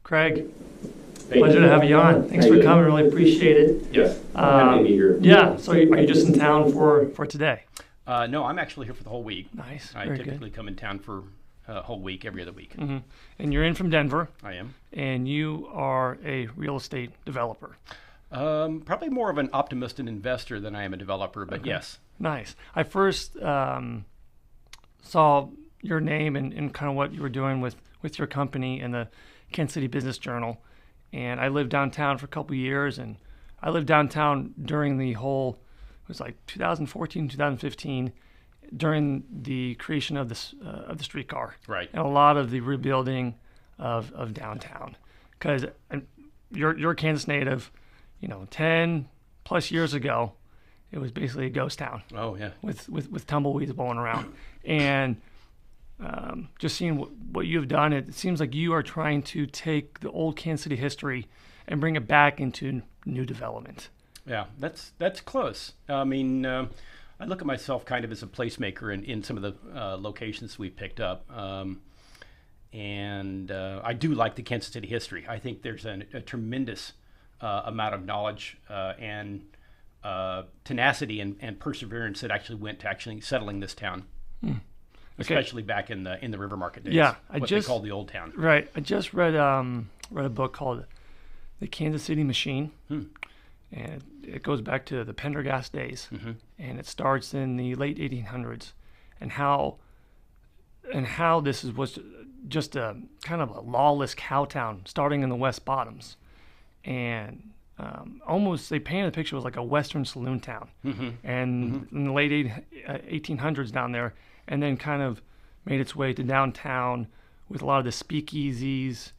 Craig, pleasure to have you on. Thanks for coming. Really appreciate it. Yes, happy to be here. Yeah. So, are you just in town for today? No, I'm actually here for the whole week. Nice. I Very typically good. come in town for a whole week, every other week. Mm-hmm. And you're in from Denver. I am. And you are a real estate developer. Probably more of an optimist and investor than I am a developer, but Okay. yes. Nice. I first saw your name and kind of what you were doing with your company in the Kansas City Business Journal. And I lived downtown for a couple of years, and I lived downtown during the whole, it was like 2014, 2015, during the creation of the streetcar. Right. And a lot of the rebuilding of downtown. Because you're a Kansas native, 10 plus years ago, it was basically a ghost town. Oh, yeah. With tumbleweeds blowing around. And just seeing what you've done, it seems like you are trying to take the old Kansas City history and bring it back into new development. Yeah, that's close. I mean, I look at myself kind of as a placemaker in some of the locations we picked up. And I do like the Kansas City history. I think there's a tremendous amount of knowledge and tenacity and perseverance that actually went to actually settling this town. Okay. Especially back in the River Market days. Yeah, they called the Old Town. Right. I just read a book called The Kansas City Machine, and it goes back to the Pendergast days, and it starts in the late 1800s, and how this was just a kind of a lawless cow town starting in the West Bottoms, and almost they painted the picture was like a Western saloon town, and in the late 1800s down there. And then kind of made its way to downtown with a lot of the speakeasies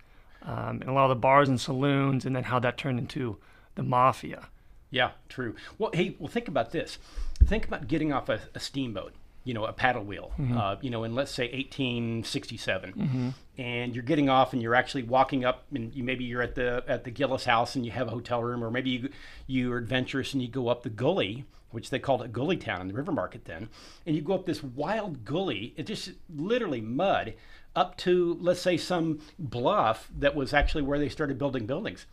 and a lot of the bars and saloons, and then how that turned into the mafia. Yeah, true. Well, think about this. Think about getting off a steamboat, a paddle wheel, in let's say 1867, and you're getting off and you're actually walking up, and maybe you're at the Gillis House and you have a hotel room, or maybe you're adventurous and you go up the gully, which they called it Gully Town in the River Market then, and you go up this wild gully, it's just literally mud, up to, let's say, some bluff that was actually where they started building buildings.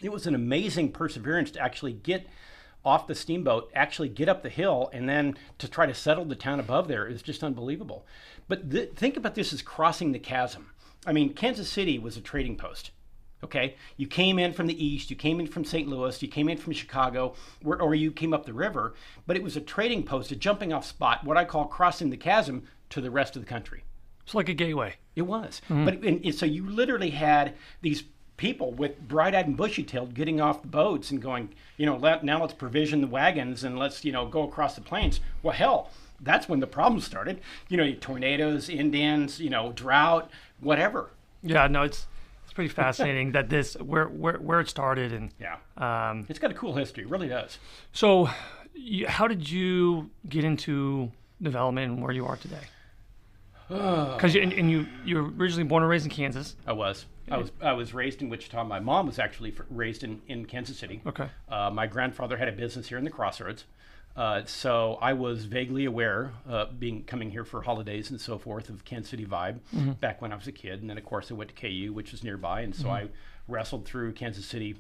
It was an amazing perseverance to actually get off the steamboat, actually get up the hill, and then to try to settle the town above there is just unbelievable. But think about this as crossing the chasm. I mean, Kansas City was a trading post. Okay, you came in from the east, you came in from St. Louis, you came in from Chicago, or you came up the river, but it was a trading post, a jumping off spot, what I call crossing the chasm to the rest of the country. It's like a gateway. It was. But so you literally had these people with bright-eyed and bushy-tailed getting off the boats and going, now let's provision the wagons and let's, go across the plains. Well, hell, that's when the problems started. Tornadoes, Indians, drought, whatever. Yeah, no, it's pretty fascinating that this where it started, and it's got a cool history. It really does. So, how did you get into development and where you are today? Because you're originally born and raised in Kansas. I was raised in Wichita. My mom was actually raised in Kansas City. Okay. My grandfather had a business here in the Crossroads. So I was vaguely aware, coming here for holidays and so forth, of Kansas City vibe back when I was a kid. And then, of course, I went to KU, which was nearby. And so I wrestled through Kansas City,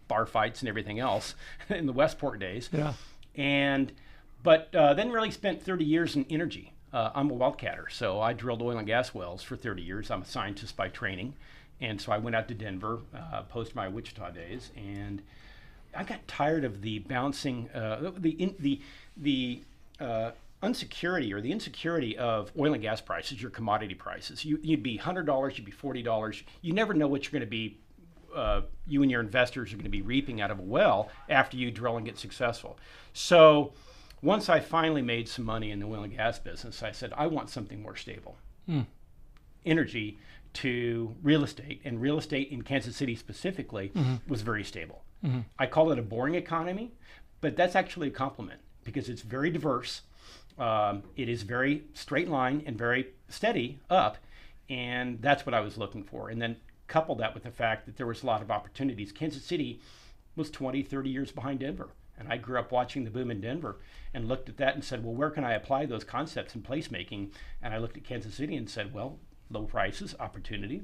bar fights and everything else in the Westport days. Yeah. But then really spent 30 years in energy. I'm a wildcatter, so I drilled oil and gas wells for 30 years. I'm a scientist by training. And so I went out to Denver post my Wichita days, and I got tired of the bouncing, the insecurity or the insecurity of oil and gas prices, your commodity prices. You'd be $100, you'd be $40. You never know what you're going to be, you and your investors are going to be reaping out of a well after you drill and get successful. So once I finally made some money in the oil and gas business, I said, I want something more stable. Energy to real estate, and real estate in Kansas City specifically was very stable. I call it a boring economy, but that's actually a compliment because it's very diverse. It is very straight line and very steady up, and that's what I was looking for. And then couple that with the fact that there was a lot of opportunities. Kansas City was 20, 30 years behind Denver. And I grew up watching the boom in Denver and looked at that and said, well, where can I apply those concepts in placemaking? And I looked at Kansas City and said, well, low prices, opportunity,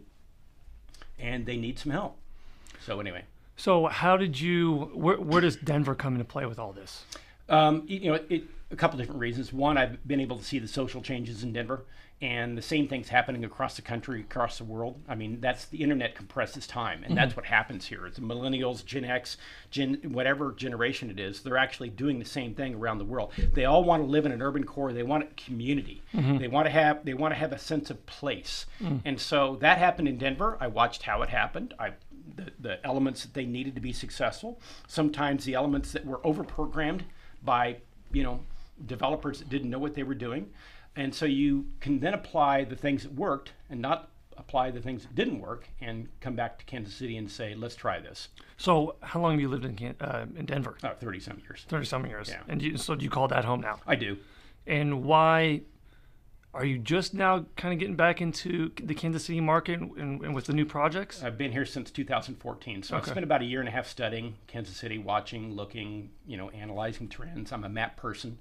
and they need some help. So anyway. So how did you, where does Denver come into play with all this? A couple different reasons. One, I've been able to see the social changes in Denver, and the same thing's happening across the country, across the world. I mean, that's the internet compresses time, and that's what happens here. It's the millennials, Gen X, whatever generation it is, they're actually doing the same thing around the world. They all want to live in an urban core. They want a community. They want to have a sense of place. And so that happened in Denver. I watched how it happened. The elements that they needed to be successful. Sometimes the elements that were overprogrammed by developers that didn't know what they were doing. And so you can then apply the things that worked and not apply the things that didn't work and come back to Kansas City and say, let's try this. So how long have you lived in Denver? 30-some years. 30-some years. Yeah. And so do you call that home now? I do. And why are you just now kind of getting back into the Kansas City market and with the new projects? I've been here since 2014. So Okay. I've spent about a year and a half studying Kansas City, watching, looking, analyzing trends. I'm a map person.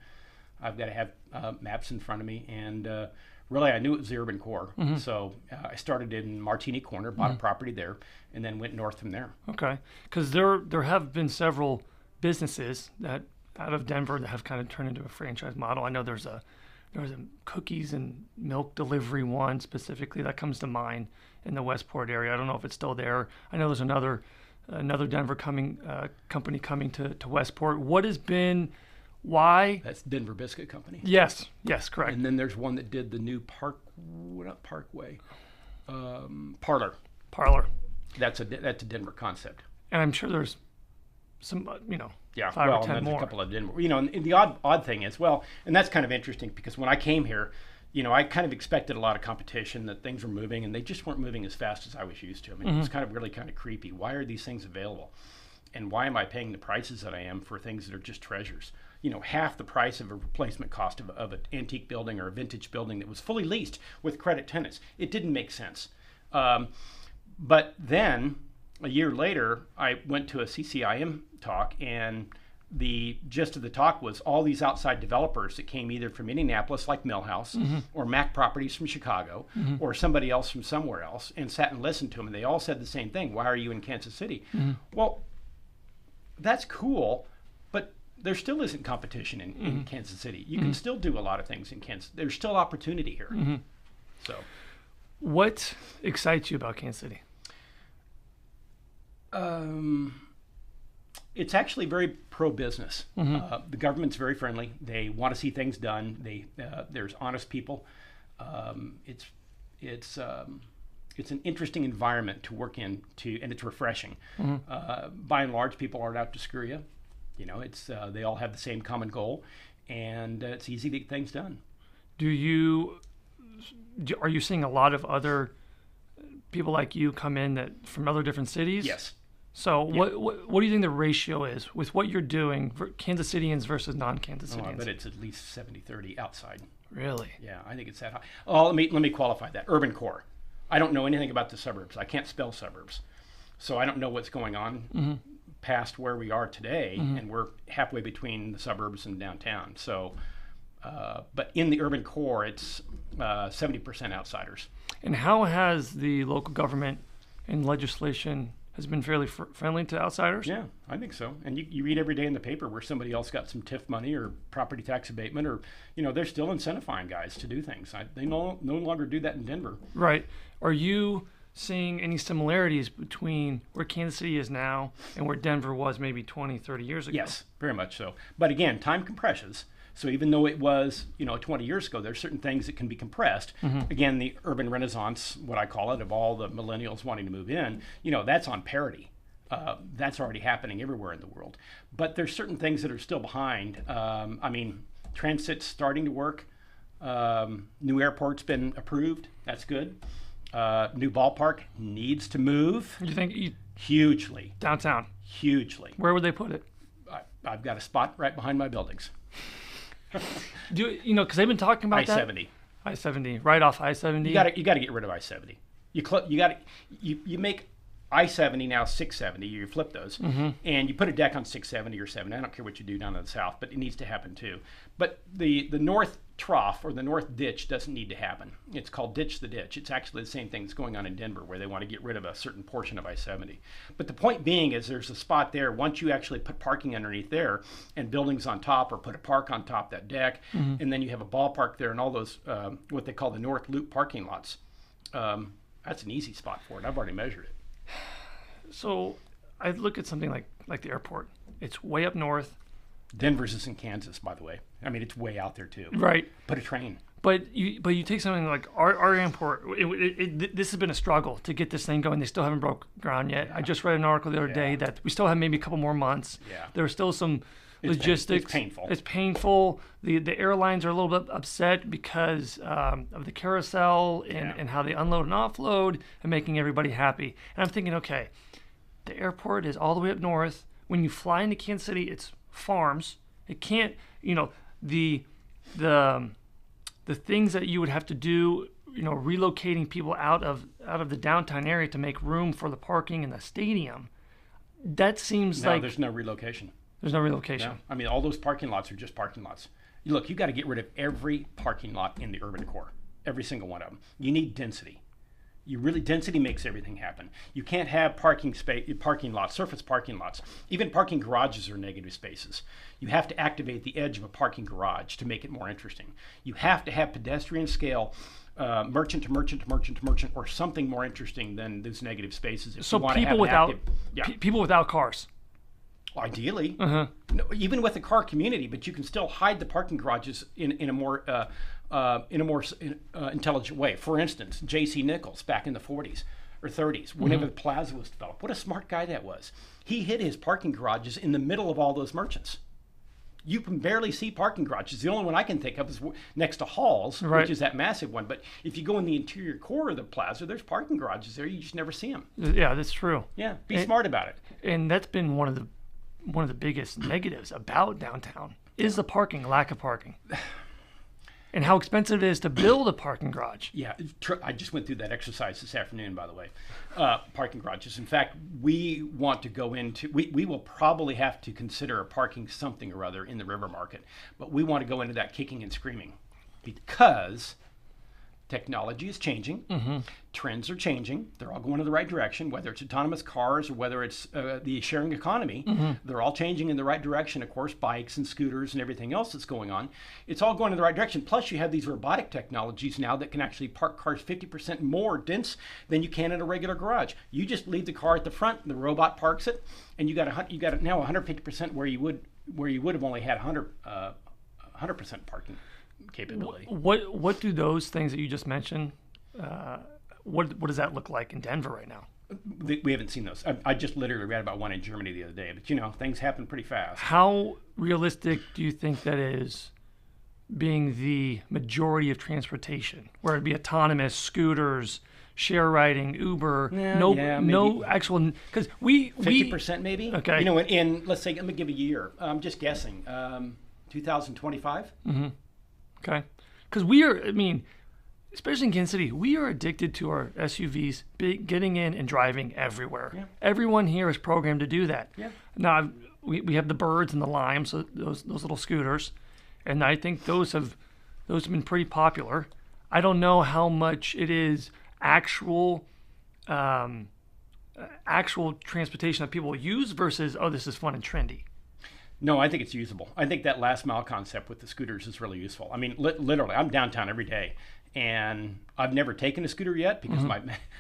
I've got to have maps in front of me. And really, I knew it was the urban core. So I started in Martini Corner, bought a property there, and then went north from there. Okay. Because there have been several businesses that out of Denver that have kind of turned into a franchise model. I know there's a cookies and milk delivery one specifically that comes to mind in the Westport area. I don't know if it's still there. I know there's another Denver company coming to Westport. What has been, why? That's Denver Biscuit Company. Yes, correct. And then there's one that did the new Parlor. Parlor. That's a Denver concept. And I'm sure there's some, Yeah, 5 well, or 10 and there's more. a couple of Denver. And the odd thing is, and that's kind of interesting because when I came here, I kind of expected a lot of competition, that things were moving, and they just weren't moving as fast as I was used to. I mean, it was really kind of creepy. Why are these things available? And why am I paying the prices that I am for things that are just treasures? Half the price of a replacement cost of an antique building or a vintage building that was fully leased with credit tenants. It didn't make sense. But then, a year later, I went to a CCIM talk, and the gist of the talk was all these outside developers that came either from Indianapolis, like Millhouse, or Mac Properties from Chicago, or somebody else from somewhere else, and sat and listened to them, and they all said the same thing. Why are you in Kansas City? Well, that's cool, but there still isn't competition in Kansas City. You can still do a lot of things in Kansas. There's still opportunity here. So, what excites you about Kansas City? It's actually very pro-business. The government's very friendly. They want to see things done. There's honest people. It's an interesting environment to work in, and it's refreshing. By and large, people aren't out to screw you. They all have the same common goal, and it's easy to get things done. Are you seeing a lot of other people like you come in from other different cities? Yes. So what do you think the ratio is with what you're doing for Kansas Cityans versus non-Kansas Cityans? I bet it's at least 70-30 outside. Really? Yeah, I think it's that high. Oh, let me qualify that. Urban core. I don't know anything about the suburbs. I can't spell suburbs. So I don't know what's going on past where we are today, and we're halfway between the suburbs and downtown. So, but in the urban core, it's 70% outsiders. And how has the local government and legislation has been fairly friendly to outsiders? Yeah, I think so. And you read every day in the paper where somebody else got some TIF money or property tax abatement, or they're still incentivizing guys to do things. They no longer do that in Denver. Right. Are you seeing any similarities between where Kansas City is now and where Denver was maybe 20, 30 years ago? Yes, very much so. But again, time compresses. So even though it was, 20 years ago, there's certain things that can be compressed. Again, the urban renaissance, what I call it, of all the millennials wanting to move in, that's on parity. That's already happening everywhere in the world. But there's certain things that are still behind. Transit's starting to work. New airport's been approved. That's good. New ballpark needs to move. You think hugely. Downtown? Hugely. Where would they put it? I've got a spot right behind my buildings. Because they've been talking about I-70. I-70, right off I-70. You got to get rid of I-70. You make I-70 now 670. You flip those, and you put a deck on 670 or 70. I don't care what you do down in the south, but it needs to happen too. But the north trough or the north ditch doesn't need to happen. It's called ditch the ditch. It's actually the same thing that's going on in Denver, where they want to get rid of a certain portion of I-70. But the point being is there's a spot there. Once you actually put parking underneath there and buildings on top, or put a park on top that deck, and then you have a ballpark there and all those what they call the north loop parking lots. That's an easy spot for it. I've already measured it. So I look at something like the airport. It's way up north. Denver's is in Kansas, by the way. I mean, it's way out there too. Right. Put a train. But you take something like our airport. This has been a struggle to get this thing going. They still haven't broke ground yet. I just read an article the other day that we still have maybe a couple more months. Yeah. There are still some logistics. It's painful. It's painful. The airlines are a little bit upset because of the carousel and how they unload and offload and making everybody happy. And I'm thinking, okay, the airport is all the way up north. When you fly into Kansas City, it's farms. It can't, the things that you would have to do, relocating people out of the downtown area to make room for the parking in the stadium. That seems like there's no relocation. There's no relocation. No. I mean, all those parking lots are just parking lots. Look, you got to get rid of every parking lot in the urban core, every single one of them. You need density. Density makes everything happen. You can't have parking lots, surface parking lots. Even parking garages are negative spaces. You have to activate the edge of a parking garage to make it more interesting. You have to have pedestrian scale, merchant to merchant to merchant to merchant, or something more interesting than those negative spaces. So people without cars. Ideally, no, even with a car community, but you can still hide the parking garages in a more intelligent way. For instance, J.C. Nichols back in the 40s or 30s, whenever the plaza was developed, what a smart guy that was. He hid his parking garages in the middle of all those merchants. You can barely see parking garages. The only one I can think of is next to Hall's, which is that massive one. But if you go in the interior core of the plaza, there's parking garages there. You just never see them. Yeah, that's true. Yeah, be smart about it. And that's been one of the biggest negatives about downtown is the lack of parking. And how expensive it is to build a parking garage. Yeah, I just went through that exercise this afternoon, by the way. Parking garages. In fact, we want to go into, we will probably have to consider a parking something or other in the river market. But we want to go into that kicking and screaming because technology is changing. Trends are changing. They're all going in the right direction, whether it's autonomous cars or whether it's the sharing economy. They're all changing in the right direction. Of course, bikes and scooters and everything else that's going on. It's all going in the right direction. Plus, you have these robotic technologies now that can actually park cars 50% more dense than you can in a regular garage. You just leave the car at the front, the robot parks it, and you got it now 150% where you would have only had 100% parking capability. What do those things that you just mentioned? What does that look like in Denver right now? We haven't seen those. I just literally read about one in Germany the other day, but things happen pretty fast. How realistic do you think that is, being the majority of transportation, where it'd be autonomous scooters, share riding, Uber, no actual, because we 50% maybe. Okay. In let's say, let me give a year. I'm just guessing, 2025. Okay, because especially in Kansas City, we are addicted to our SUVs, getting in and driving everywhere. Yeah. Everyone here is programmed to do that. Yeah. Now, we have the Birds and the Limes, so those little scooters, and I think those have been pretty popular. I don't know how much it is actual transportation that people use versus, this is fun and trendy. No, I think it's usable. I think that last mile concept with the scooters is really useful. I mean, literally, I'm downtown every day, and I've never taken a scooter yet because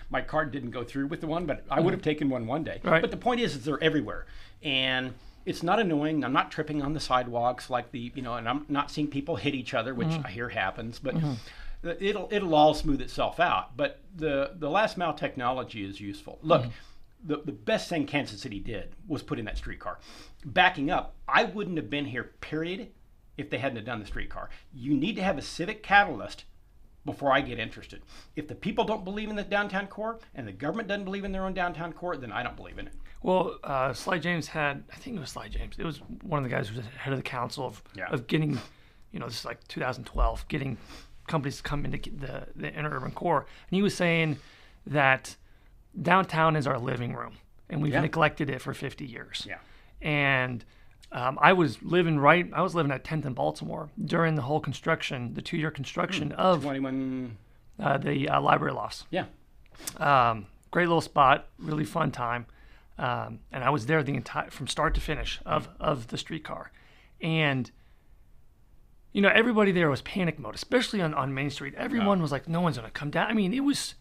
my card didn't go through with the one, but I would have taken one day. Right. But the point is they're everywhere, and it's not annoying. I'm not tripping on the sidewalks and I'm not seeing people hit each other, which I hear happens, but it'll all smooth itself out. But the last mile technology is useful. Look. The best thing Kansas City did was put in that streetcar. Backing up, I wouldn't have been here, period, if they hadn't have done the streetcar. You need to have a civic catalyst before I get interested. If the people don't believe in the downtown core and the government doesn't believe in their own downtown core, then I don't believe in it. Well, Sly James I think it was Sly James. It was one of the guys who was head of the council of getting, this is like 2012, getting companies to come into the inner urban core. And he was saying that downtown is our living room, and we've neglected it for 50 years. Yeah. And I was living at 10th and Baltimore during the whole construction, the 2-year construction of 21. The library lofts. Yeah. Great little spot, really fun time. And I was there from start to finish of the streetcar. And, everybody there was panic mode, especially on Main Street. Everyone was like, no one's going to come down. I mean, it was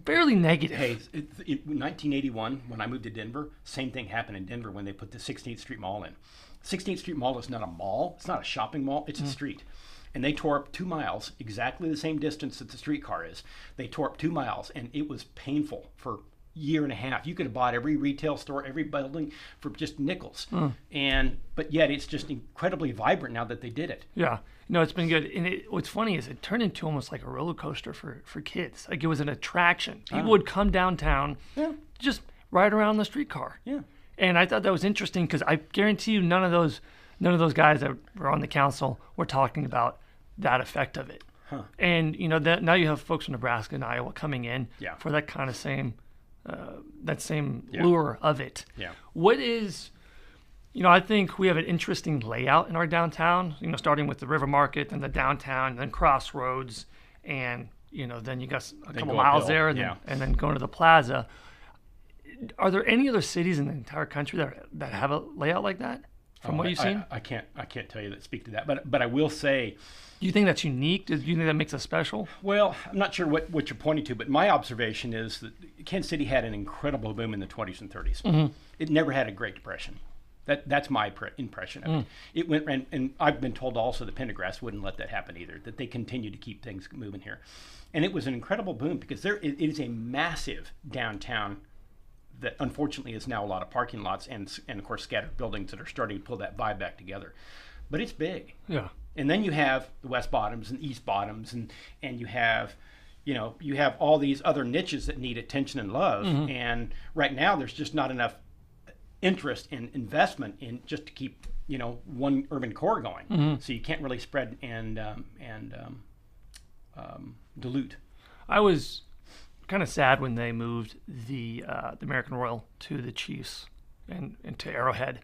fairly negative. Hey, in 1981, when I moved to Denver, same thing happened in Denver when they put the 16th Street Mall in. 16th Street Mall is not a mall. It's not a shopping mall. It's a street. And they tore up 2 miles, exactly the same distance that the streetcar is. They tore up 2 miles, and it was painful for a year and a half. You could have bought every retail store, every building for just nickels. But yet it's just incredibly vibrant now that they did it. Yeah. No, it's been good. And what's funny is it turned into almost like a roller coaster for kids. Like it was an attraction. People would come downtown, just ride around the streetcar. Yeah. And I thought that was interesting because I guarantee you none of those guys that were on the council were talking about that effect of it. Huh. And that now you have folks from Nebraska and Iowa coming in for that kind of same lure of it. Yeah. What is, I think we have an interesting layout in our downtown. Starting with the River Market and the downtown, and then Crossroads, and then you got a couple miles there, and then going to the plaza. Are there any other cities in the entire country that have a layout like that? From what you've seen, I can't tell you that speak to that, but I will say. Do you think that's unique? Do you think that makes us special? Well, I'm not sure what you're pointing to, but my observation is that Kansas City had an incredible boom in the 20s and 30s. Mm-hmm. It never had a Great Depression. That's my impression of it. It went, and I've been told also that Pendergrass wouldn't let that happen either. That they continue to keep things moving here, and it was an incredible boom because it is a massive downtown. That unfortunately is now a lot of parking lots and of course scattered buildings that are starting to pull that vibe back together. But it's big. Yeah. And then you have the West Bottoms and East Bottoms and you have all these other niches that need attention and love. Mm-hmm. And right now there's just not enough interest and investment in just to keep one urban core going. Mm-hmm. So you can't really spread and dilute. I was kind of sad when they moved the American Royal to the Chiefs and to Arrowhead.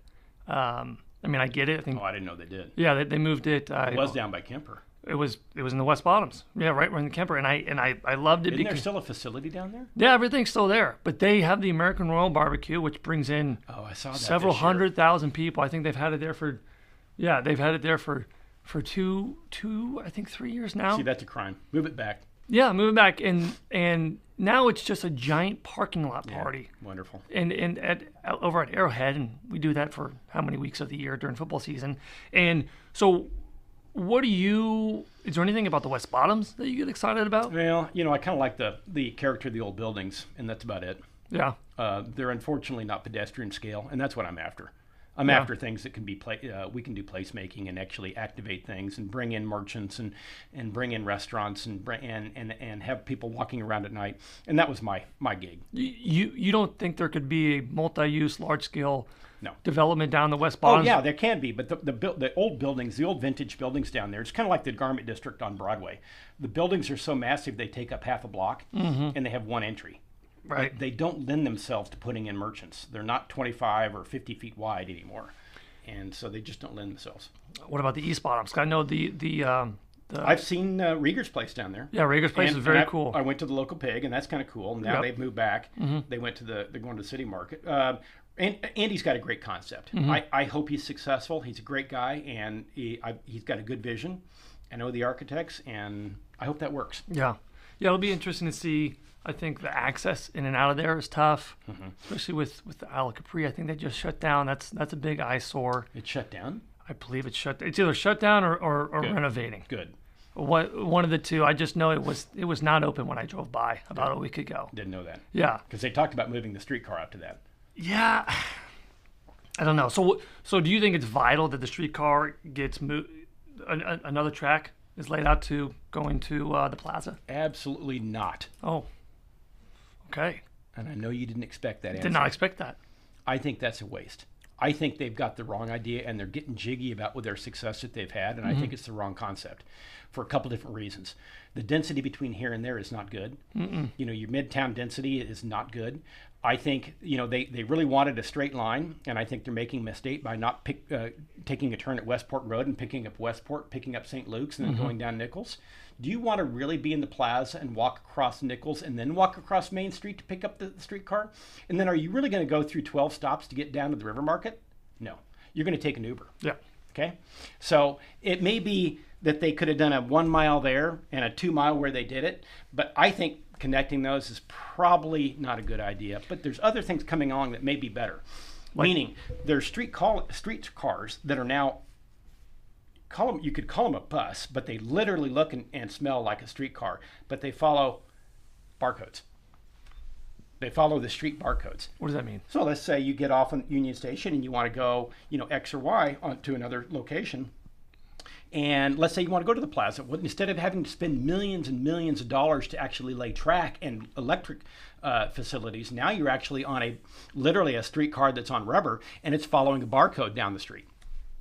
I mean, I get it. I didn't know they did. Yeah, they moved it. It was down by Kemper. It was in the West Bottoms. Yeah, right in the Kemper, and I loved it. Isn't there still a facility down there? Yeah, everything's still there, but they have the American Royal Barbecue, which brings in several 100,000 people. I think they've had it there for 3 years now. See, that's a crime. Move it back. Yeah, move it back, and now it's just a giant parking lot party. Yeah, wonderful. And over at Arrowhead, and we do that for how many weeks of the year during football season. And so, is there anything about the West Bottoms that you get excited about? Well, I kind of like the character of the old buildings, and that's about it. Yeah. They're unfortunately not pedestrian scale, and that's what I'm after. I'm after things that can be we can do placemaking and actually activate things and bring in merchants and bring in restaurants and have people walking around at night. And that was my gig. You don't think there could be a multi-use, large-scale development down the West Bottoms? Oh yeah, there can be. But the old buildings, the old vintage buildings down there, it's kind of like the Garment District on Broadway. The buildings are so massive they take up half a block, and they have one entry. Right. They don't lend themselves to putting in merchants. They're not 25 or 50 feet wide anymore. And so they just don't lend themselves. What about the East Bottoms? I know the I've seen Rieger's place down there. Yeah, Rieger's place is very cool. I went to the local pig, and that's kind of cool. Now they've moved back. Mm-hmm. They're going to the city market. And Andy's got a great concept. Mm-hmm. I hope he's successful. He's a great guy, and he's got a good vision. I know the architects, and I hope that works. Yeah, it'll be interesting to see. I think the access in and out of there is tough, especially with the Isle of Capri. I think they just shut down. That's a big eyesore. It shut down? I believe it's shut. It's either shut down or renovating. Good. One of the two. I just know it was not open when I drove by about a week ago. Didn't know that. Yeah. Because they talked about moving the streetcar out to that. Yeah. I don't know. So do you think it's vital that the streetcar gets moved? Another track is laid out to going to the plaza? Absolutely not. Oh. Okay. And I know you didn't expect that answer. Did not expect that. I think that's a waste. I think they've got the wrong idea, and they're getting jiggy about their success that they've had, and I think it's the wrong concept for a couple different reasons. The density between here and there is not good. You know, your midtown density is not good. I think, you know, they really wanted a straight line, and I think they're making a mistake by not taking a turn at Westport Road and picking up Westport, picking up St. Luke's, and then going down Nichols. Do you want to really be in the plaza and walk across Nichols and then walk across Main Street to pick up the streetcar? And then are you really going to go through 12 stops to get down to the River Market? No. You're going to take an Uber. Yeah. Okay? So it may be that they could have done a 1 mile there and a 2 mile where they did it, but I think connecting those is probably not a good idea. But there's other things coming along that may be better. Meaning there's street cars that are now, you could call them a bus, but they literally look and smell like a streetcar, but they follow barcodes. They follow the street barcodes. What does that mean? So let's say you get off on Union Station and you want to go, you know, X or Y to another location. And let's say you want to go to the plaza. Well, instead of having to spend millions and millions of dollars to actually lay track and electric facilities, now you're actually on literally a streetcar that's on rubber, and it's following a barcode down the street.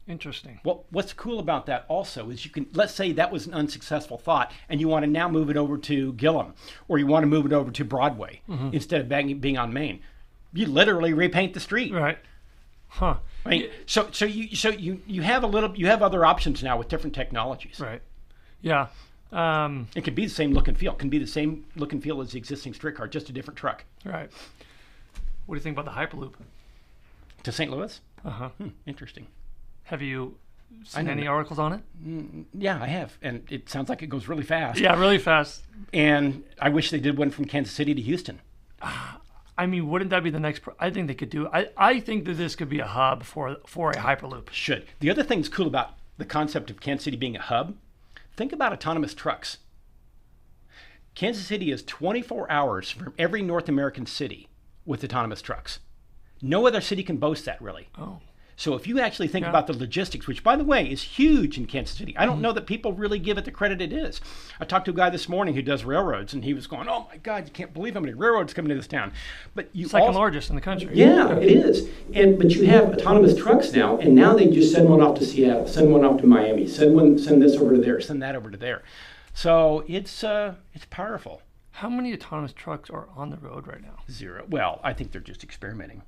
Interesting. Well, what's cool about that also is you can, let's say that was an unsuccessful thought, and you want to now move it over to Gillum, or you want to move it over to Broadway instead of being on Main. You literally repaint the street. Right. Huh. I mean, so you have other options now with different technologies. Right. Yeah. It could be the same look and feel. It can be the same look and feel as the existing streetcar, just a different truck. Right. What do you think about the Hyperloop? To St. Louis? Uh-huh. Interesting. Have you seen any articles on it? Yeah, I have. And it sounds like it goes really fast. Yeah, really fast. And I wish they did one from Kansas City to Houston. I mean, wouldn't that be the next? I think they could do. I think that this could be a hub for a Hyperloop. Should. The other thing that's cool about the concept of Kansas City being a hub, think about autonomous trucks. Kansas City is 24 hours from every North American city with autonomous trucks. No other city can boast that, really. Oh. So if you actually think about the logistics, which, by the way, is huge in Kansas City, I don't know that people really give it the credit it is. I talked to a guy this morning who does railroads, and he was going, "Oh my God, you can't believe how many railroads come into this town." But it's second largest in the country. Yeah, it is. But you have autonomous trucks now, and now they just send one off to Seattle, send one off to Miami, send this over to there, send that over to there. So it's powerful. How many autonomous trucks are on the road right now? 0. Well, I think they're just experimenting.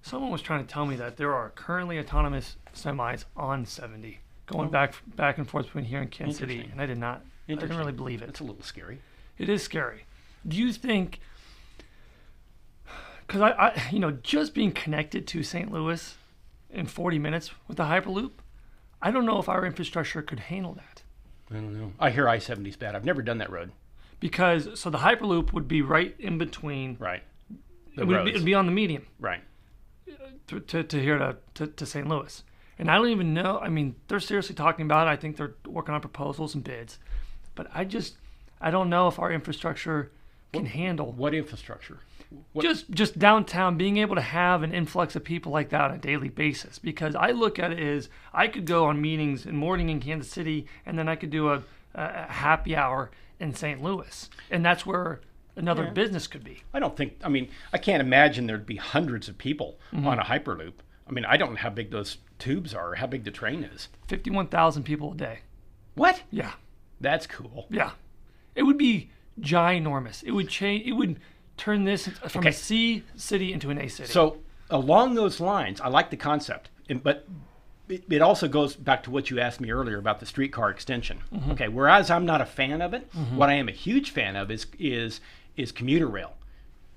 Someone was trying to tell me that there are currently autonomous semis on 70 going back and forth between here and Kansas City, and I didn't really believe it. It's a little scary. It is scary. Do you think, because I just being connected to St. Louis in 40 minutes with the Hyperloop, I don't know if our infrastructure could handle that. I don't know. I hear I-70 is bad. I've never done that road. So the Hyperloop would be right in between. Right. It would be on the median. Right. To here to St. Louis. And I don't even know, I mean, they're seriously talking about it. I think they're working on proposals and bids. But I don't know if our infrastructure can handle. What infrastructure? Just downtown, being able to have an influx of people like that on a daily basis. Because I look at it as I could go on meetings in morning in Kansas City, and then I could do a happy hour in St. Louis. And that's where another business could be. I can't imagine there'd be hundreds of people on a Hyperloop. I mean, I don't know how big those tubes are or how big the train is. 51,000 people a day. What? Yeah. That's cool. Yeah. It would be ginormous. It would change. It would turn this from a C city into an A city. So along those lines, I like the concept, but it also goes back to what you asked me earlier about the streetcar extension. Okay, whereas I'm not a fan of it, what I am a huge fan of is commuter rail.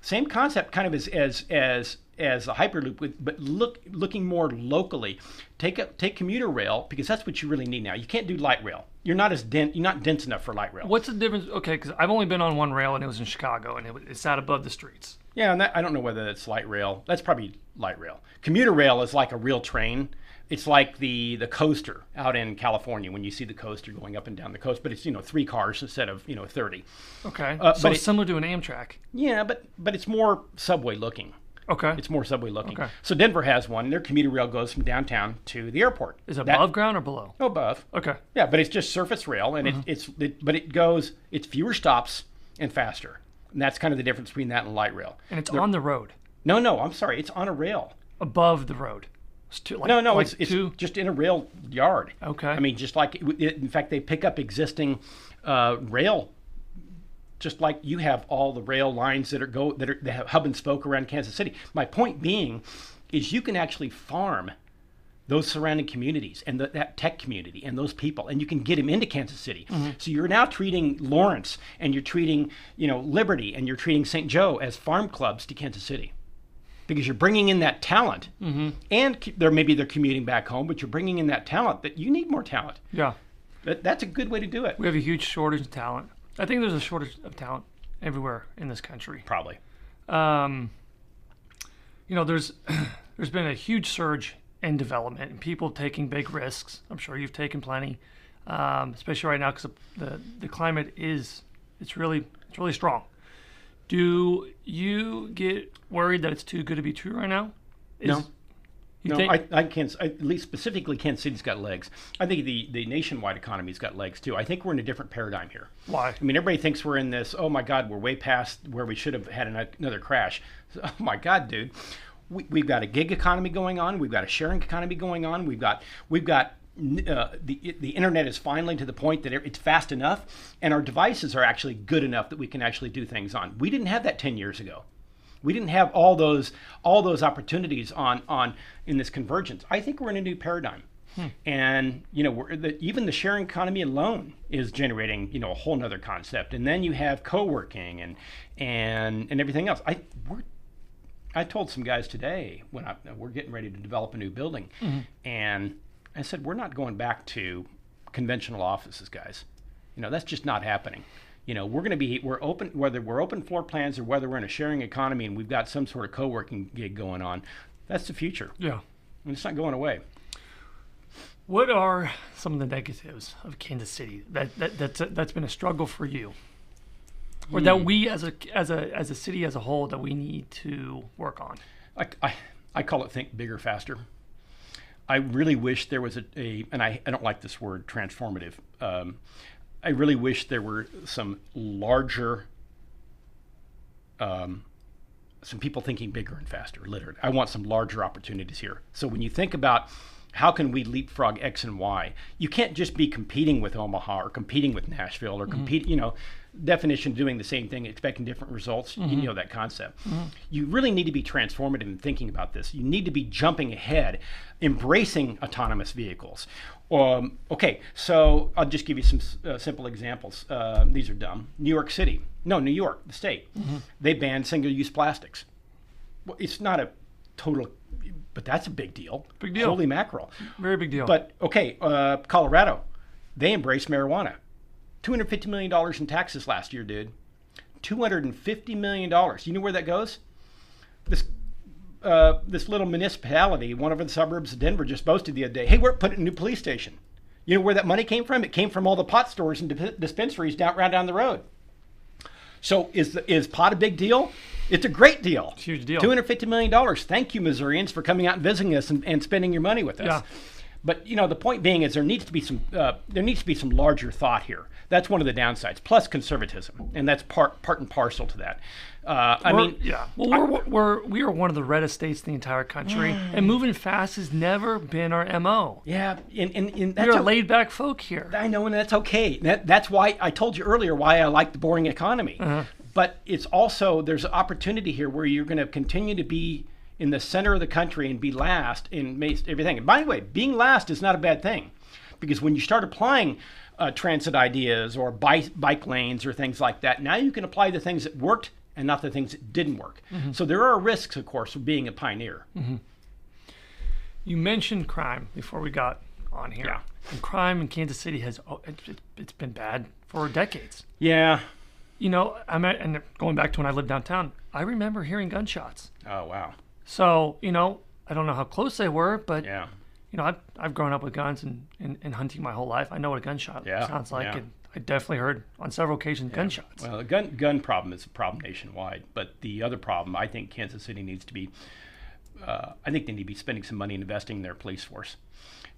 Same concept, kind of as a Hyperloop, but looking more locally. Take commuter rail, because that's what you really need now. You can't do light rail. You're not dense enough for light rail. What's the difference? Okay, because I've only been on one rail, and it was in Chicago, and it sat above the streets. Yeah, and I don't know whether that's light rail. That's probably light rail. Commuter rail is like a real train. It's like the coaster out in California when you see the coaster going up and down the coast, but it's 3 cars instead of 30. Okay, so it's similar to an Amtrak. Yeah, but it's more subway looking. Okay, it's more subway looking. Okay. So Denver has one. Their commuter rail goes from downtown to the airport. Is it above ground or below? Oh, above. Okay. Yeah, but it's just surface rail, and it's fewer stops and faster, and that's kind of the difference between that and light rail. And it's on the road. No, I'm sorry, it's on a rail above the road. It's two, like, No, like it's two. just in a rail yard. Okay. I mean, just like in fact, they pick up existing rail. Just like you have all the rail lines that have hub and spoke around Kansas City. My point being, is you can actually farm those surrounding communities and that tech community and those people, and you can get them into Kansas City. So you're now treating Lawrence and you're treating, Liberty and you're treating St. Joe as farm clubs to Kansas City, because you're bringing in that talent, and maybe they're commuting back home, but you're bringing in that talent that you need more talent. Yeah. That's a good way to do it. We have a huge shortage of talent. I think there's a shortage of talent everywhere in this country. Probably. There's been a huge surge in development and people taking big risks. I'm sure you've taken plenty, especially right now because the climate it's really strong. Do you get worried that it's too good to be true right now? No. You No, think? I can't. At least specifically, Kansas City's got legs. I think the nationwide economy's got legs too. I think we're in a different paradigm here. Why? I mean, everybody thinks we're in this. Oh my God, we're way past where we should have had another crash. Oh my God, dude, we've got a gig economy going on. We've got a sharing economy going on. We've got the internet is finally to the point that it's fast enough, and our devices are actually good enough that we can actually do things on. We didn't have that 10 years ago. We didn't have all those opportunities on in this convergence. I think we're in a new paradigm, and even the sharing economy alone is generating a whole nother concept. And then you have co-working and everything else. I told some guys today when we're getting ready to develop a new building, and I said we're not going back to conventional offices, guys. That's just not happening. We're open, whether we're open floor plans or whether we're in a sharing economy and we've got some sort of co-working gig going on. That's the future. Yeah. And it's not going away. What are some of the negatives of Kansas City that's been a struggle for you, or that we as a city as a whole that we need to work on? I call it think bigger, faster. I really wish there was and I don't like this word transformative. I really wish there were some larger, some people thinking bigger and faster, literally. I want some larger opportunities here. So when you think about how can we leapfrog X and Y, you can't just be competing with Omaha or competing with Nashville or definition doing the same thing, expecting different results, that concept. You really need to be transformative in thinking about this. You need to be jumping ahead, embracing autonomous vehicles. Okay, so I'll just give you some simple examples. These are dumb. New York, the state. They banned single-use plastics. Well, it's not a total, but that's a big deal. Big deal. Holy mackerel. Very big deal. But, okay, Colorado, they embraced marijuana. $250 million in taxes last year, dude. $250 million. You know where that goes? This little municipality, one of the suburbs of Denver, just boasted the other day, hey, we're putting a new police station. You know where that money came from? It came from all the pot stores and dispensaries down the road. So is pot a big deal? It's a great deal. It's a huge deal. $250 million. Thank you, Missourians, for coming out and visiting us and spending your money with us. Yeah. But the point being is there needs to be some larger thought here. That's one of the downsides. Plus conservatism, and that's part and parcel to that. We are one of the reddest states in the entire country, and moving fast has never been our MO. Yeah, and we're laid back folk here. I know, and that's okay. That's why I told you earlier why I like the boring economy. But it's also there's an opportunity here where you're going to continue to be in the center of the country and be last in everything. And by the way, being last is not a bad thing, because when you start applying transit ideas or bike lanes or things like that, now you can apply the things that worked and not the things that didn't work. So there are risks, of course, of being a pioneer. You mentioned crime before we got on here. Yeah. And crime in Kansas City it's been bad for decades. Yeah. And going back to when I lived downtown, I remember hearing gunshots. Oh, wow. So, I don't know how close they were, but yeah. I've grown up with guns and hunting my whole life. I know what a gunshot sounds like. Yeah. And I definitely heard on several occasions gunshots. Well, the gun problem is a problem nationwide. But the other problem, I think Kansas City needs to be, I think they need to be spending some money investing in their police force.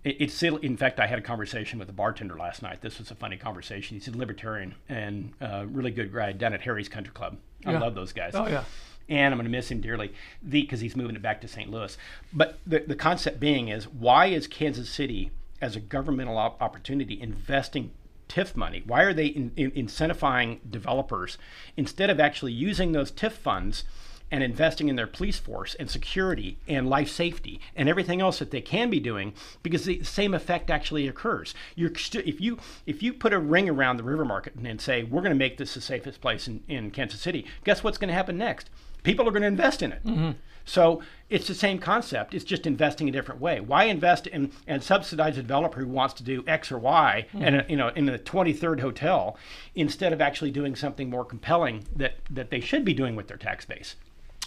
In fact, I had a conversation with a bartender last night. This was a funny conversation. He's a libertarian and really good guy down at Harry's Country Club. I love those guys. Oh, yeah. and I'm going to miss him dearly because he's moving it back to St. Louis. But the concept being is, why is Kansas City, as a governmental opportunity, investing TIF money? Why are they incentivizing developers instead of actually using those TIF funds and investing in their police force and security and life safety and everything else that they can be doing? Because the same effect actually occurs. If you put a ring around the River Market and say, we're going to make this the safest place in Kansas City, guess what's going to happen next? People are going to invest in it. Mm-hmm. So it's the same concept. It's just investing a different way. Why invest in and subsidize a developer who wants to do X or Y in the 23rd hotel instead of actually doing something more compelling that they should be doing with their tax base?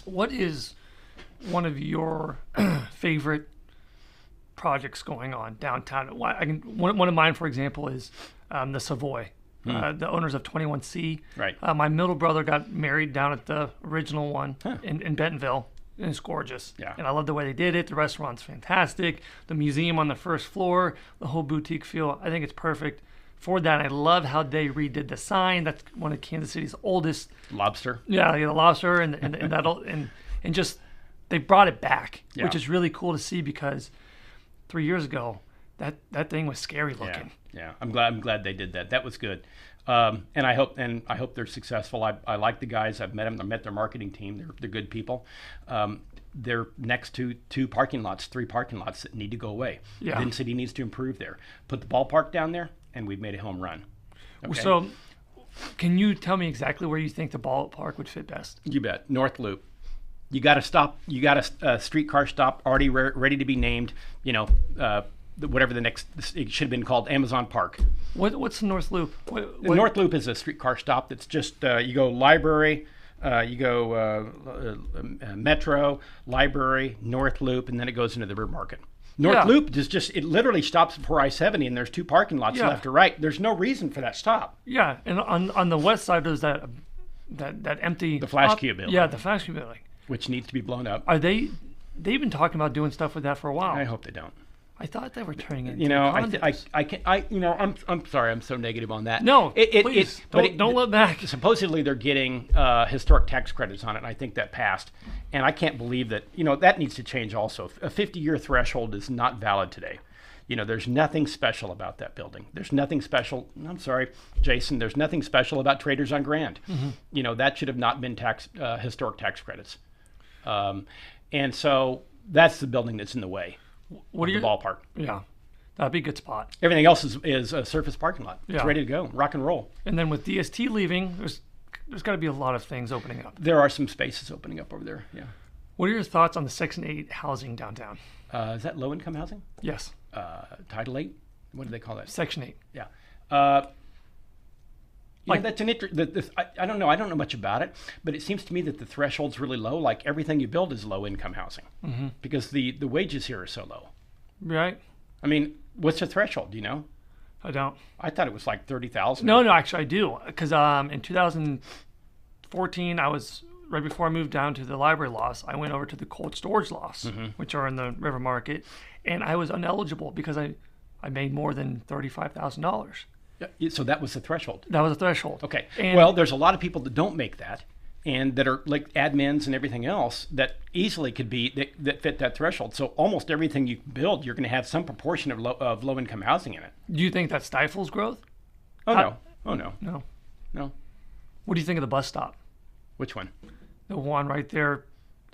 What is one of your favorite projects going on downtown? One of mine, for example, is the Savoy. The owners of 21C. Right. My middle brother got married down at the original one in Bentonville. And it's gorgeous. Yeah. And I love the way they did it. The restaurant's fantastic. The museum on the first floor, the whole boutique feel, I think it's perfect for that. I love how they redid the sign. That's one of Kansas City's oldest. Lobster. Yeah, the lobster and just they brought it back, which is really cool to see because 3 years ago that thing was scary looking. Yeah. I'm glad they did that. That was good. And I hope they're successful. I like the guys. I've met them. I met their marketing team. They're good people. They're next to three parking lots that need to go away. Yeah. Didn't City needs to improve there. Put the ballpark down there, and we've made a home run. Okay? So, can you tell me exactly where you think the ballpark would fit best? You bet. North Loop. You got to stop. You got a streetcar stop already ready to be named. Whatever the next, it should have been called Amazon Park. What's the North Loop? The North Loop is a streetcar stop that's just, you go Library, you go Metro, Library, North Loop, and then it goes into the River Market. North Loop is just, it literally stops before I-70 and there's two parking lots left or right. There's no reason for that stop. Yeah, and on the west side there's that empty... The Flash Cube building. Yeah, the Flash Cube building. Which needs to be blown up. They've been talking about doing stuff with that for a while. I hope they don't. I thought they were turning it. I'm sorry. I'm so negative on that. No, please don't look back. Supposedly they're getting historic tax credits on it, and I think that passed. And I can't believe that. That needs to change. Also, a 50-year threshold is not valid today. There's nothing special about that building. There's nothing special. I'm sorry, Jason. There's nothing special about Traders on Grand. Mm-hmm. That should have not been historic tax credits. And so that's the building that's in the way. What are the ballpark? Yeah, that'd be a good spot. Everything else is a surface parking lot. It's ready to go, rock and roll. And then with DST leaving, there's got to be a lot of things opening up. There are some spaces opening up over there. Yeah. What are your thoughts on the Section 8 housing downtown? Is that low income housing? Yes. Title 8? What do they call that? Section 8. Yeah. That's an I don't know. I don't know much about it, but it seems to me that the threshold's really low. Like everything you build is low income housing because the wages here are so low. Right. I mean, what's the threshold? Do you know? I don't. I thought it was like 30,000. No, actually I do. Because in 2014, I was right before I moved down to the library loss. I went over to the cold storage loss, which are in the River Market, and I was ineligible because I made more than $35,000. So that was the threshold. That was a threshold. Okay. Well, there's a lot of people that don't make that, and that are like admins and everything else that easily could be that fit that threshold. So almost everything you build, you're going to have some proportion of low income housing in it. Do you think that stifles growth? No. No. What do you think of the bus stop? Which one? The one right there,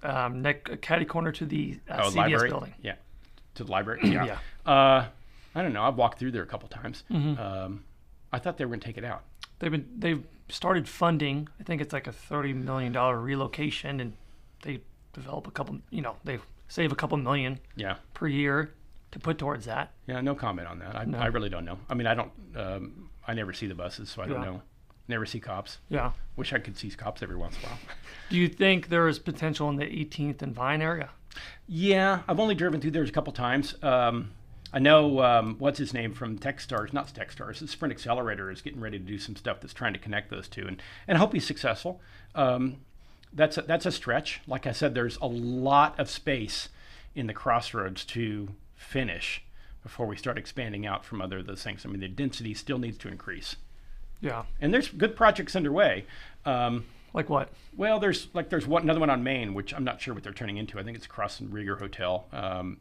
catty corner to the CVS library? building. Yeah. To the library. Yeah. Yeah. I don't know. I've walked through there a couple times. I thought they were going to take it out. They've started funding. I think it's like a $30 million relocation, and they develop a couple. They save a couple million per year to put towards that. Yeah, no comment on that. I really don't know. I mean, I don't. I never see the buses, so I don't know. Never see cops. Yeah. Wish I could see cops every once in a while. Do you think there is potential in the 18th and Vine area? Yeah, I've only driven through there a couple times. I know, what's his name from Techstars, not Techstars, the Sprint Accelerator is getting ready to do some stuff that's trying to connect those two, and I hope he's successful. That's a stretch. Like I said, there's a lot of space in the Crossroads to finish before we start expanding out from other of those things. I mean, the density still needs to increase. Yeah. And there's good projects underway. Well, Like what? Well, there's another one on Main, which I'm not sure what they're turning into. I think it's across from Rieger Hotel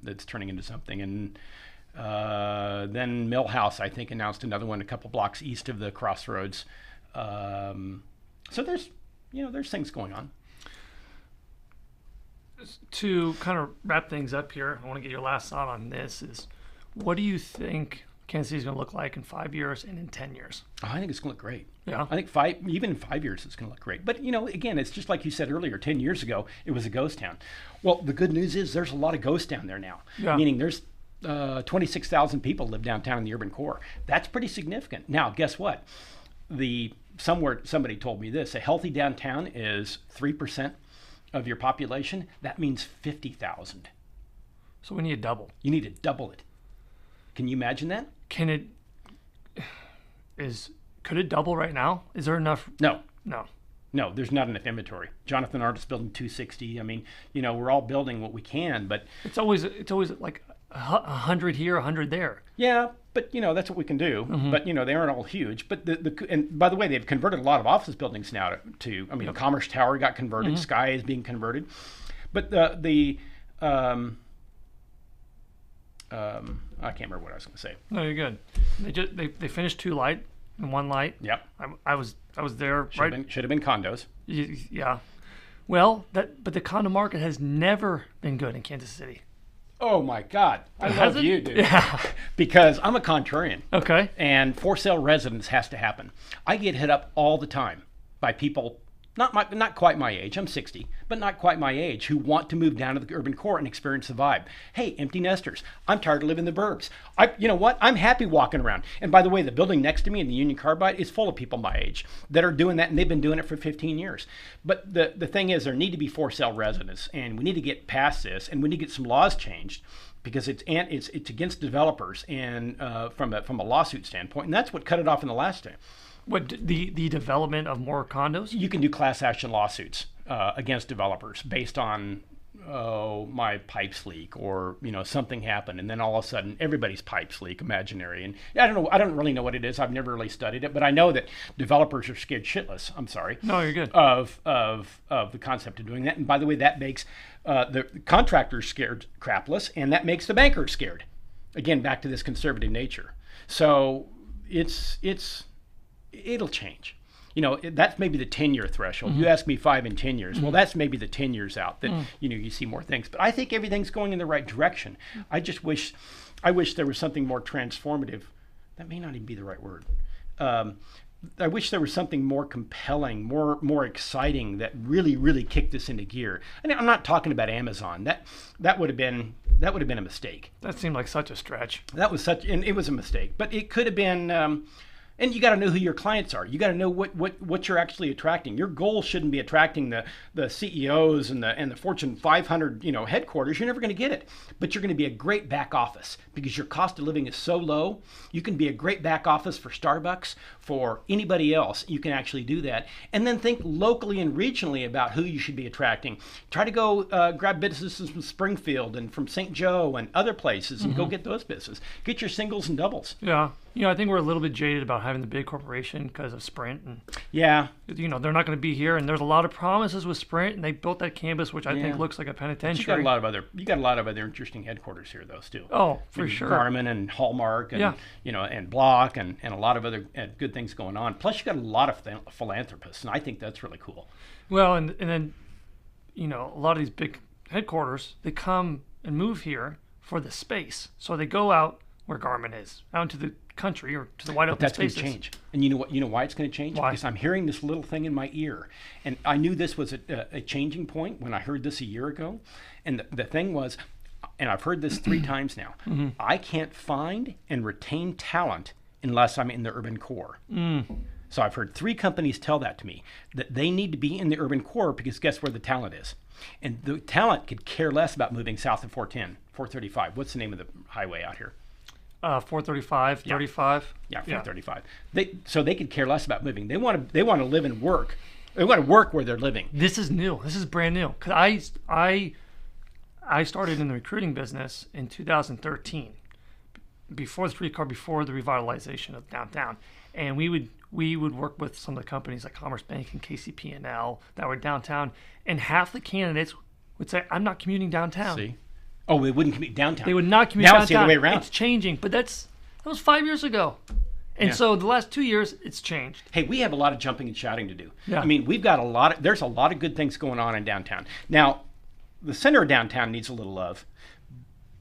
that's turning into something. And then Millhouse, I think, announced another one a couple blocks east of the Crossroads. So there's things going on. To kind of wrap things up here, I want to get your last thought on this. What do you think Kansas City is going to look like in 5 years and in 10 years? Oh, I think it's going to look great. Yeah. I think even in 5 years, it's going to look great. But, again, it's just like you said earlier, 10 years ago, it was a ghost town. Well, the good news is there's a lot of ghosts down there now, meaning there's 26,000 people live downtown in the urban core. That's pretty significant. Now, guess what? Somebody told me this. A healthy downtown is 3% of your population. That means 50,000. So we need to double. You need to double it. Can you imagine that? Could it double right now? Is there enough? No, there's not enough inventory. Jonathan Art's building 260. I mean, we're all building what we can, but it's always like 100 here, 100 there. Yeah, but that's what we can do. Mm-hmm. But they aren't all huge. But and by the way, they've converted a lot of office buildings now to Commerce Tower got converted. Mm-hmm. Sky is being converted. But I can't remember what I was going to say. No, you're good. They finished 2 light and 1 light. Yep. I was there. Should have been condos. Yeah. Well, but the condo market has never been good in Kansas City. Oh my God, I love you, dude. Yeah. Because I'm a contrarian. Okay. And for sale residence has to happen. I get hit up all the time by people. Not quite my age, I'm 60, but not quite my age, who want to move down to the urban core and experience the vibe. Hey, empty nesters, I'm tired of living in the burbs. You know what? I'm happy walking around. And by the way, the building next to me in the Union Carbide is full of people my age that are doing that, and they've been doing it for 15 years. But the thing is, there need to be for sale residents, and we need to get past this, and we need to get some laws changed, because it's against developers and from a lawsuit standpoint, and that's what cut it off in the last time. What, the development of more condos? You can do class action lawsuits against developers based on my pipes leak, or something happened, and then all of a sudden everybody's pipes leak, imaginary. And I don't really know what it is. I've never really studied it, but I know that developers are scared shitless. I'm sorry. No, you're good. Of the concept of doing that. And by the way, that makes the contractors scared crapless, and that makes the bankers scared. Again, back to this conservative nature. So it'll change. That's maybe the 10-year threshold. Mm-hmm. You ask me 5 and 10 years. Mm-hmm. Well, that's maybe the 10 years out that you see more things. But I think everything's going in the right direction. I wish there was something more transformative. That may not even be the right word. I wish there was something more compelling, more exciting that really kicked this into gear. And I'm not talking about Amazon. That would have been a mistake. That seemed like such a stretch. And it was a mistake. But it could have been. And you got to know who your clients are. You got to know what you're actually attracting. Your goal shouldn't be attracting the CEOs and the Fortune 500 headquarters. You're never going to get it. But you're going to be a great back office because your cost of living is so low. You can be a great back office for Starbucks, for anybody else. You can actually do that. And then think locally and regionally about who you should be attracting. Try to go grab businesses from Springfield and from St. Joe and other places and go get those businesses. Get your singles and doubles. Yeah. I think we're a little bit jaded about having the big corporation because of Sprint. And, yeah. They're not going to be here. And there's a lot of promises with Sprint. And they built that campus, which I think looks like a penitentiary. You got a lot of other interesting headquarters here, though, still. Oh, for sure. Garmin and Hallmark and, and Block and a lot of other good things going on. Plus, you got a lot of philanthropists. And I think that's really cool. Well, and then, a lot of these big headquarters, they come and move here for the space. So they go out where Garmin is, out into the country or to the wide open spaces. That's going to change. And you know why it's going to change? Why? Because I'm hearing this little thing in my ear. And I knew this was a changing point when I heard this a year ago. And the thing was, and I've heard this 3 times now, I can't find and retain talent unless I'm in the urban core. So I've heard 3 companies tell that to me, that they need to be in the urban core because guess where the talent is? And the talent could care less about moving south of 435. What's the name of the highway out here? 435, 35. Yeah, 435. So they could care less about moving. They want to live and work. They want to work where they're living. This is new. This is brand new. Because I started in the recruiting business in 2013. before the streetcar, before the revitalization of downtown, and we would work with some of the companies like Commerce Bank and KCP&L that were downtown, and half the candidates would say, "I'm not commuting downtown." See? Oh, they wouldn't commute downtown. They would not commute now downtown. It's the other way around. It's changing, but that was 5 years ago. And so the last 2 years, it's changed. Hey, we have a lot of jumping and shouting to do. Yeah. I mean, there's a lot of good things going on in downtown. Now, the center of downtown needs a little love.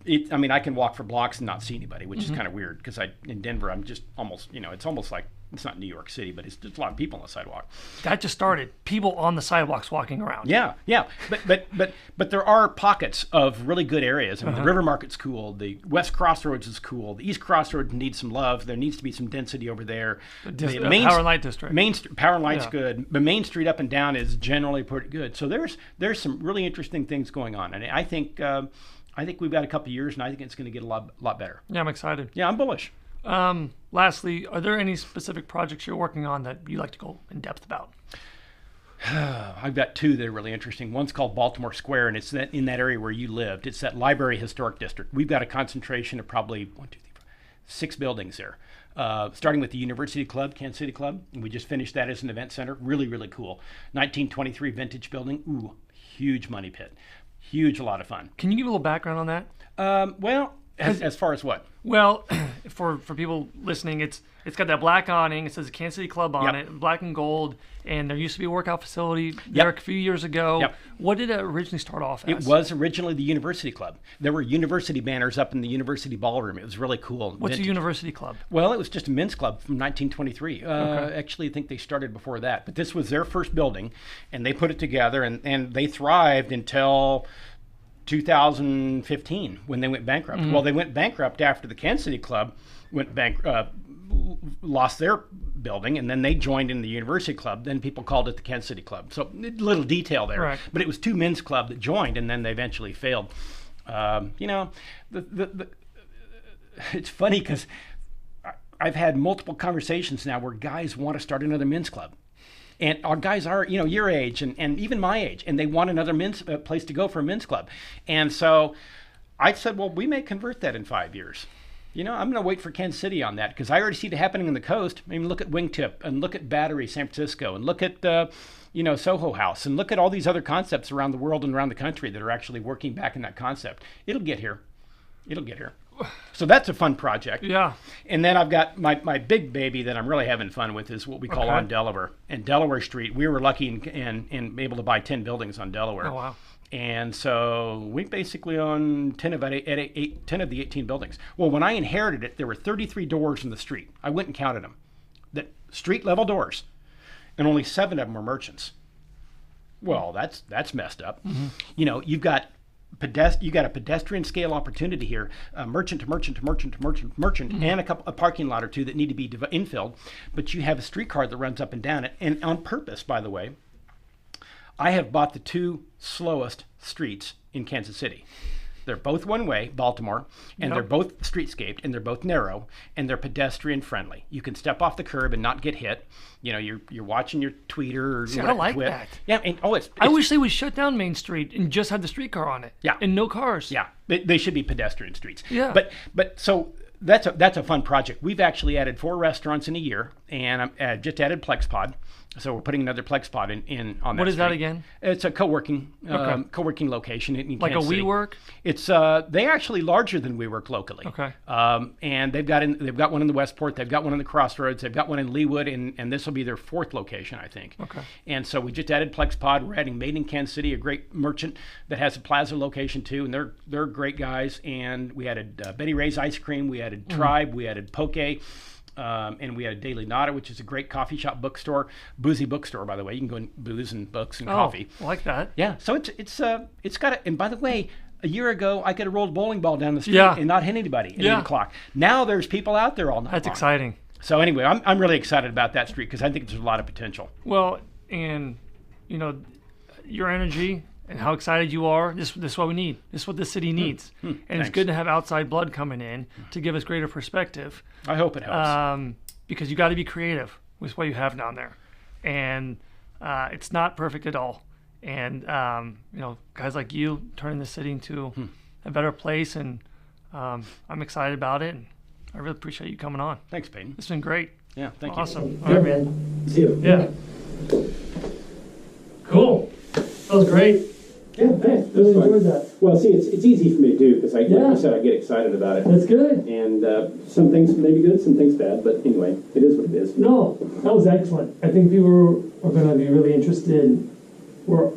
I can walk for blocks and not see anybody, which is kind of weird because in Denver, I'm just almost, it's almost like, it's not New York City, but it's just a lot of people on the sidewalk. That just started. People on the sidewalks walking around. Yeah. But there are pockets of really good areas. I mean, the River Market's cool. The West Crossroads is cool. The East Crossroads needs some love. There needs to be some density over there. The Power and Light District. Power and Light's good. But Main Street up and down is generally pretty good. So there's some really interesting things going on, and I think we've got a couple of years, and I think it's going to get a lot better. Yeah, I'm excited. Yeah, I'm bullish. Lastly, are there any specific projects you're working on that you like to go in depth about? I've got two that are really interesting. One's called Baltimore Square, and it's in that area where you lived. It's that Library Historic District. We've got a concentration of probably 6 buildings there, starting with the University Club, Kansas City Club. And we just finished that as an event center. Really, really cool. 1923 vintage building. Ooh, huge money pit. Huge, a lot of fun. Can you give a little background on that? As far as what? Well, for people listening, it's got that black awning. It says Kansas City Club on it, black and gold. And there used to be a workout facility there a few years ago. Yep. What did it originally start off as? It was originally the University Club. There were university banners up in the University Ballroom. It was really cool. What's a University Club? Well, it was just a men's club from 1923. Actually, I think they started before that. But this was their first building, and they put it together, and they thrived until 2015 when they went bankrupt. Well, they went bankrupt after the Kansas City Club lost their building, and then they joined in the University Club. Then people called it the Kansas City Club. So little detail there, right. But it was 2 men's club that joined, and then they eventually failed. It's funny because I've had multiple conversations now where guys want to start another men's club. And our guys are, your age and even my age, and they want another men's place to go for a men's club. And so I said, well, we may convert that in 5 years. I'm going to wait for Kansas City on that because I already see it happening on the coast. I mean, look at Wingtip and look at Battery, San Francisco, and look at, Soho House, and look at all these other concepts around the world and around the country that are actually working back in that concept. It'll get here. So that's a fun project. Yeah. And then I've got my big baby that I'm really having fun with is what we call On Delaware. And Delaware Street, we were lucky and able to buy 10 buildings on Delaware. Oh, wow. And so we basically own 10 of the 18 buildings. Well, when I inherited it, there were 33 doors in the street. I went and counted them. That street level doors. And only 7 of them were merchants. Well, that's messed up. Mm-hmm. You've got you got a pedestrian scale opportunity here, merchant to merchant to merchant to merchant to merchant, and a parking lot or 2 that need to be infilled. But you have a streetcar that runs up and down it, and on purpose, by the way. I have bought the 2 slowest streets in Kansas City. They're both one-way, Baltimore, and they're both streetscaped, and they're both narrow, and they're pedestrian-friendly. You can step off the curb and not get hit. You're watching your tweeter or See, I like that. Yeah, and I wish they would shut down Main Street and just have the streetcar on it. Yeah, and no cars. Yeah, they should be pedestrian streets. Yeah, but so that's a fun project. We've actually added 4 restaurants in a year, and I just added PlexPod. So we're putting another PlexPod in on that. What is street. that again? It's a co-working location in like Kansas a WeWork. It's they're actually larger than WeWork locally. Okay. And they've got one in the Westport. They've got one in the Crossroads. They've got one in Leawood, and this will be their 4th location, I think. Okay. And so we just added PlexPod. We're adding Made in Kansas City, a great merchant that has a Plaza location too, and they're great guys. And we added Betty Ray's Ice Cream. We added Tribe. We added Poke. And we had a Daily Nada, which is a great coffee shop bookstore, boozy bookstore, by the way. You can go and booze and books and coffee. I like that. Yeah. So it's got and by the way, a year ago I could have rolled a bowling ball down the street and not hit anybody at 8 o'clock. Now there's people out there all night. That's long. exciting. So anyway, I'm really excited about that street because I think there's a lot of potential. Well, and your energy and how excited you are. This is what we need. This is what the city needs. And Thanks. it's good to have outside blood coming in to give us greater perspective. I hope it helps. Because you got to be creative with what you have down there. And it's not perfect at all. And, guys like you turning the city into a better place. And I'm excited about it. And I really appreciate you coming on. Thanks, Peyton. It's been great. Yeah, thank you. Awesome. All right, man. See you. Yeah. Cool. That was great. Yeah, thanks. Really enjoyed that. Well, see, it's easy for me to do because, like Yeah. I said, I get excited about it. That's good. And some things may be good, some things bad, but anyway, it is what it is. No, that was excellent. I think people are going to be really interested. We're